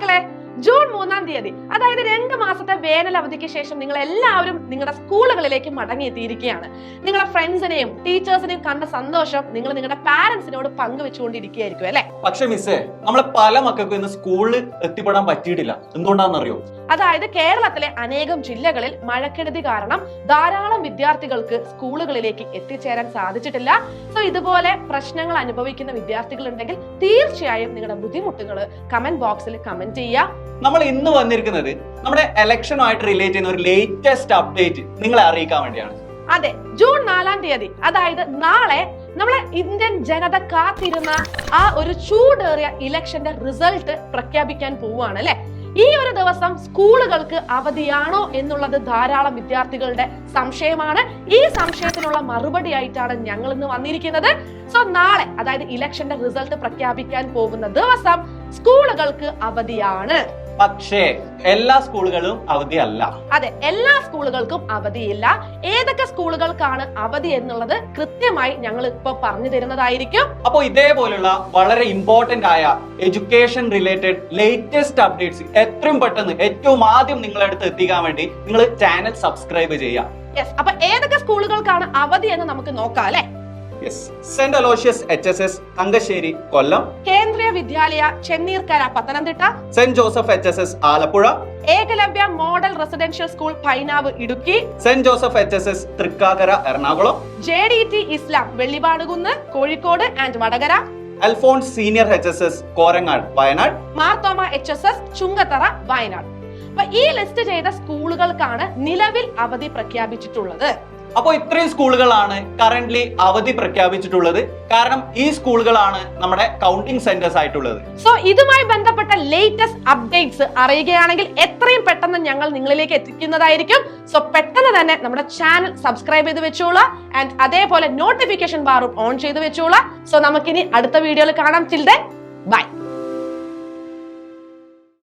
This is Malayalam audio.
മക്കളെ, ജൂൺ 3-ാം തീയതി, അതായത് 2 മാസത്തെ വേനൽ അവധിക്ക് ശേഷം നിങ്ങൾ എല്ലാവരും നിങ്ങളുടെ സ്കൂളുകളിലേക്ക് മടങ്ങിയെത്തിയിരിക്കുകയാണ്. നിങ്ങളുടെ ഫ്രണ്ട്സിനെയും ടീച്ചേഴ്സിനെയും കണ്ട സന്തോഷം നിങ്ങൾ നിങ്ങളുടെ പാരന്റ്സിനോട് പങ്കുവെച്ചുകൊണ്ടിരിക്കുകയായിരിക്കും അല്ലെ? പക്ഷെ മിസ്സേ, നമ്മളെ പല മക്കൾക്കും ഇന്ന് സ്കൂളിൽ എത്തിപ്പെടാൻ പറ്റിയിട്ടില്ല. എന്തുകൊണ്ടാണെന്നറിയോ? അതായത് കേരളത്തിലെ അനേകം ജില്ലകളിൽ മഴക്കെടുതി കാരണം ധാരാളം വിദ്യാർത്ഥികൾക്ക് സ്കൂളുകളിലേക്ക് എത്തിച്ചേരാൻ സാധിച്ചിട്ടില്ല. സോ ഇതുപോലെ പ്രശ്നങ്ങൾ അനുഭവിക്കുന്ന വിദ്യാർത്ഥികൾ ഉണ്ടെങ്കിൽ തീർച്ചയായും നിങ്ങളുടെ ബുദ്ധിമുട്ടുകൾ കമന്റ് ബോക്സിൽ കമന്റ് ചെയ്യുക. നമ്മൾ ഇന്ന് വന്നിരിക്കുന്നത് നമ്മുടെ ഇലക്ഷനുമായിട്ട് റിലേറ്റ് ചെയ്യുന്ന ഒരു ലേറ്റസ്റ്റ് അപ്ഡേറ്റ് നിങ്ങളെ അറിയിക്കാൻ വേണ്ടിയാണ്. അതെ, ജൂൺ 4-ാം തീയതി, അതായത് നാളെ നമ്മളെ ഇന്ത്യൻ ജനത കാത്തിരുന്ന ആ ഒരു ചൂടേറിയ ഇലക്ഷന്റെ റിസൾട്ട് പ്രഖ്യാപിക്കാൻ പോവുകയാണ് അല്ലെ? ഈ ഒരു ദിവസം സ്കൂളുകൾക്ക് അവധിയാണോ എന്നുള്ളത് ധാരാളം വിദ്യാർത്ഥികളുടെ സംശയമാണ്. ഈ സംശയത്തിനുള്ള മറുപടി ആയിട്ടാണ് ഞങ്ങൾ ഇന്ന് വന്നിരിക്കുന്നത്. സോ നാളെ, അതായത് ഇലക്ഷന്റെ റിസൾട്ട് പ്രഖ്യാപിക്കാൻ പോകുന്ന ദിവസം സ്കൂളുകൾക്ക് അവധിയാണ്. പക്ഷേ എല്ലാ സ്കൂളുകളും അവധിയല്ല. അതെ, എല്ലാ സ്കൂളുകൾക്കും അവധിയില്ല. ഏതൊക്കെ സ്കൂളുകൾക്കാണ് അവധി എന്നുള്ളത് കൃത്യമായി ഞങ്ങൾ ഇപ്പൊ പറഞ്ഞു തരുന്നതായിരിക്കും. അപ്പോൾ ഇതേപോലുള്ള വളരെ ഇമ്പോർട്ടന്റ് ആയ എഡ്യൂക്കേഷൻ റിലേറ്റഡ് ലേറ്റസ്റ്റ് അപ്ഡേറ്റ്സ് എത്രയും പെട്ടെന്ന് ഏറ്റവും ആദ്യം നിങ്ങളുടെ അടുത്ത് എത്തിക്കാൻ വേണ്ടി നിങ്ങൾ ചാനൽ സബ്സ്ക്രൈബ് ചെയ്യുക. യെസ്, അപ്പൊ ഏതൊക്കെ സ്കൂളുകൾക്കാണ് അവധി എന്ന് നമുക്ക് നോക്കാം അല്ലെ? Saint Aloysius HSS Thankassery Kollam, Kendriya Vidyalaya Chenneerkara Pathanamthitta, saint Joseph HSS Alappuzha, Ekalavya model residential school Painavu Idukki, saint Joseph HSS Thrikkakara Ernakulam, JDT Islam Vellipadukunnu Kozhikode and Vadakara, Alphonse senior HSS Korangad Wayanad, Marthoma HSS Chungathara Wayanad. അപ്പൊ ഈ ലിസ്റ്റ് ചെയ്ത സ്കൂളുകൾക്കാണ് നിലവിൽ അവധി പ്രഖ്യാപിച്ചിട്ടുള്ളത്. അപ്പോൾ ഇത്രയും സ്കൂളുകളാണ് കറന്റ്ലി അവധി പ്രഖ്യാപിച്ചിട്ടുള്ളത്. കാരണം ഈ സ്കൂളുകളാണ് നമ്മുടെ കൗണ്ടിംഗ് സെന്റേഴ്സ് ആയിട്ടുള്ളത്. സോ ഇതുമായി ബന്ധപ്പെട്ട ലേറ്റസ്റ്റ് അപ്ഡേറ്റ്സ് അറിയുകയാണെങ്കിൽ എത്രയും പെട്ടെന്ന് ഞങ്ങൾ നിങ്ങളിലേക്ക് എത്തിക്കുന്നതായിരിക്കും. സോ പെട്ടെന്ന് തന്നെ നമ്മുടെ ചാനൽ സബ്സ്ക്രൈബ് ചെയ്ത് വെച്ചോളാം ആൻഡ് അതേപോലെ നോട്ടിഫിക്കേഷൻ ബാറും ഓൺ ചെയ്ത് വെച്ചോളാം. സോ നമുക്കിനി അടുത്ത വീഡിയോയിൽ കാണാം. Till then bye.